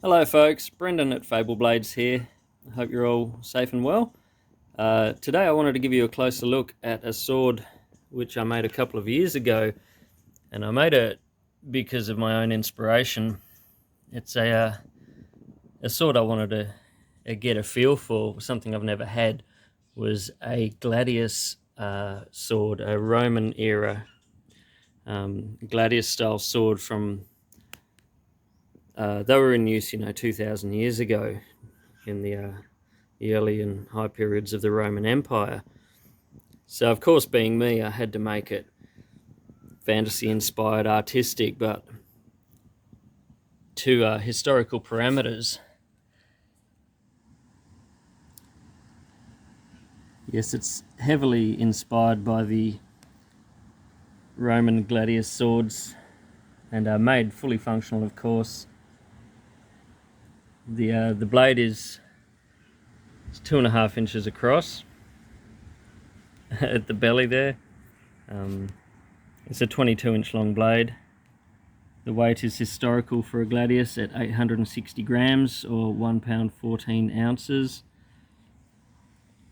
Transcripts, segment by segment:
Hello folks, Brendan at Fable Blades here. I hope you're all safe and well. Today I wanted to give you a closer look at a sword which I made a couple of years ago, and I made it because of my own inspiration. It's a sword I wanted to get a feel for. Something I've never had was a Gladius sword, a Roman era Gladius style sword from they were in use 2,000 years ago in the early and high periods of the Roman Empire. So of course, being me, I had to make it fantasy inspired, artistic, but to historical parameters. Yes, it's heavily inspired by the Roman gladius swords, and made fully functional, of course. The blade is 2.5 inches across at the belly there. It's a 22-inch long blade. The weight is historical for a Gladius at 860 grams or 1 pound 14 ounces.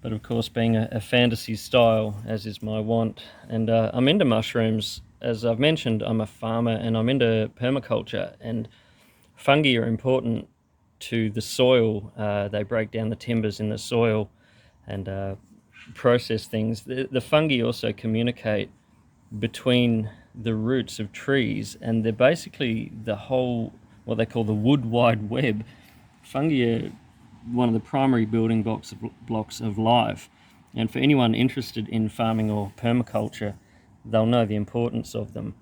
But of course, being a fantasy style, as is my want, and I'm into mushrooms. As I've mentioned, I'm a farmer and I'm into permaculture, and fungi are important to the soil. They break down the timbers in the soil and process things. The fungi also communicate between the roots of trees, and they're basically the whole, what they call the wood wide web. Fungi are one of the primary building blocks of life, and for anyone interested in farming or permaculture, they'll know the importance of them.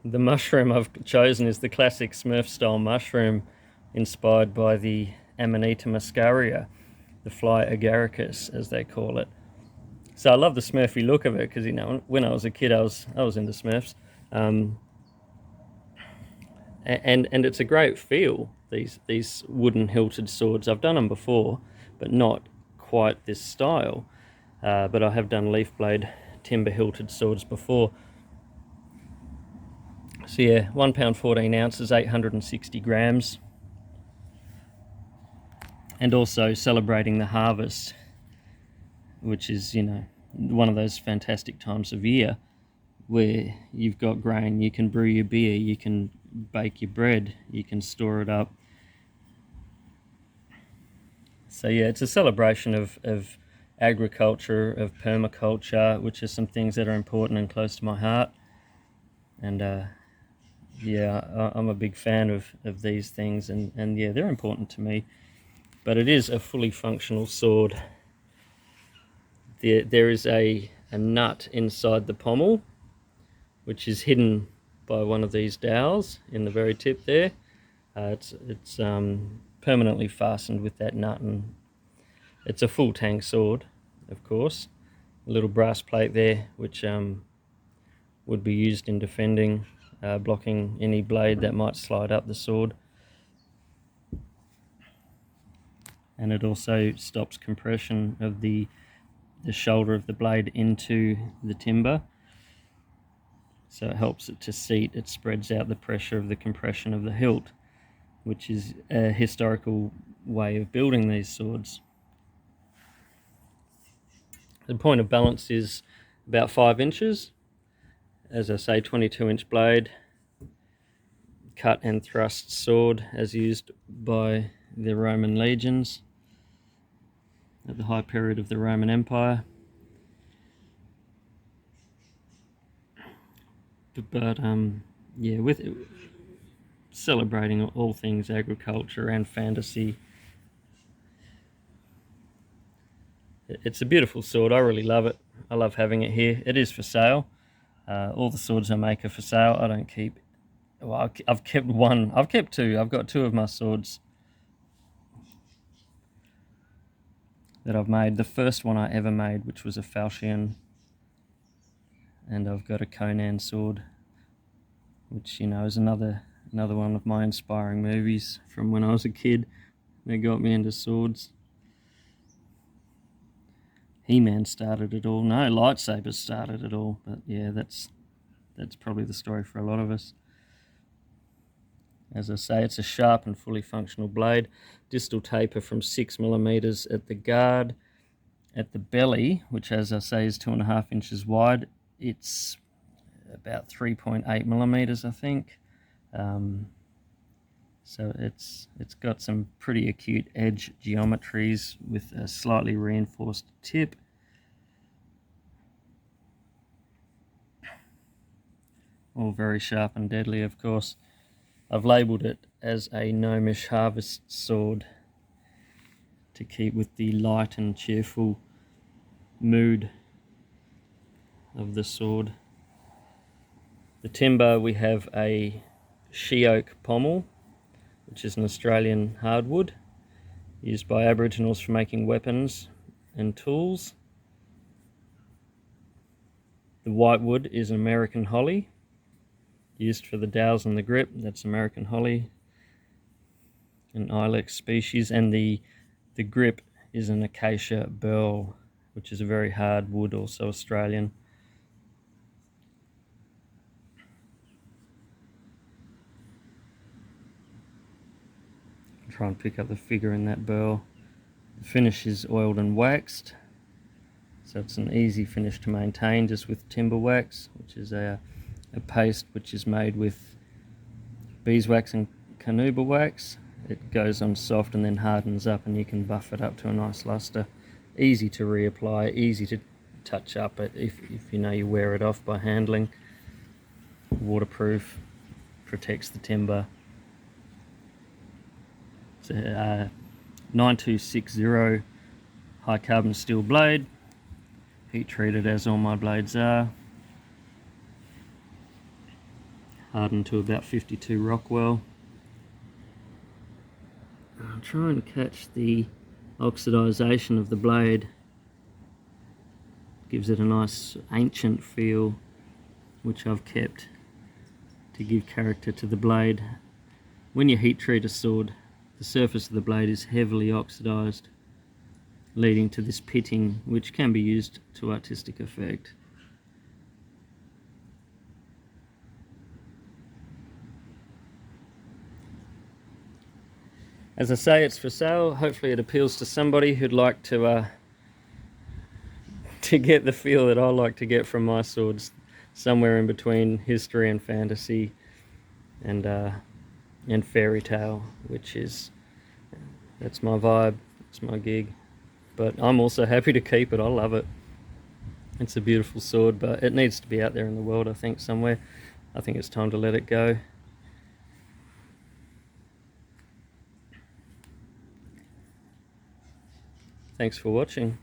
The mushroom I've chosen is the classic Smurf style mushroom, inspired by the amanita muscaria, the fly agaricus as they call it. So I love the Smurfy look of it because when I was a kid I was into Smurfs, and it's a great feel. These wooden hilted swords, I've done them before, but not quite this style. But I have done leaf blade timber hilted swords before. So yeah, 1 pound 14 ounces, 860 grams, and also celebrating the harvest, which is one of those fantastic times of year where you've got grain, you can brew your beer, you can bake your bread, you can store it up. So yeah, it's a celebration of agriculture, of permaculture, which are some things that are important and close to my heart. And yeah, I'm a big fan of these things, and yeah, they're important to me. But it is a fully functional sword. There is a nut inside the pommel, which is hidden by one of these dowels in the very tip there. It's permanently fastened with that nut, and it's a full tang sword, of course. A little brass plate there, which would be used in defending, blocking any blade that might slide up the sword. And it also stops compression of the shoulder of the blade into the timber. So it helps it to seat, it spreads out the pressure of the compression of the hilt, which is a historical way of building these swords. The point of balance is about 5 inches. As I say, 22-inch blade, cut and thrust sword as used by the Roman legions at the high period of the Roman Empire. But yeah, with celebrating all things agriculture and fantasy. It's a beautiful sword. I really love it. I love having it here. It is for sale. All the swords I make are for sale. I don't keep... Well, I've kept one. I've kept two. I've got two of my swords that I've made. The first one I ever made, which was a falchion. And I've got a Conan sword, which, is another one of my inspiring movies from when I was a kid. They got me into swords. He-Man started it all. No, lightsabers started it all. But yeah, that's probably the story for a lot of us. As I say, it's a sharp and fully functional blade. Distal taper from 6mm at the guard. At the belly, which as I say is 2.5 inches wide, it's about 3.8mm, I think. So it's got some pretty acute edge geometries with a slightly reinforced tip. All very sharp and deadly, of course. I've labelled it as a gnomish harvest sword to keep with the light and cheerful mood of the sword. The timber, we have a she oak pommel, which is an Australian hardwood used by Aboriginals for making weapons and tools. The whitewood is an American holly used for the dowels and the grip. That's American holly, an ilex species, and the grip is an acacia burl, which is a very hard wood, also Australian. I'll try and pick up the figure in that burl. The finish is oiled and waxed, so it's an easy finish to maintain just with timber wax, which is a paste which is made with beeswax and carnauba wax. It goes on soft and then hardens up, and you can buff it up to a nice luster. Easy to reapply, easy to touch up it if you know you wear it off by handling. Waterproof, protects the timber. It's a 9260 high carbon steel blade, heat treated as all my blades are. Hardened to about 52 Rockwell. I'll try and catch the oxidization of the blade. Gives it a nice ancient feel, which I've kept to give character to the blade. When you heat treat a sword, the surface of the blade is heavily oxidized, leading to this pitting, which can be used to artistic effect. As I say, it's for sale. Hopefully it appeals to somebody who'd like to get the feel that I like to get from my swords, somewhere in between history and fantasy and fairy tale, which is, that's my vibe, it's my gig. But I'm also happy to keep it. I love it. It's a beautiful sword, but it needs to be out there in the world, I think, somewhere. I think it's time to let it go. Thanks for watching.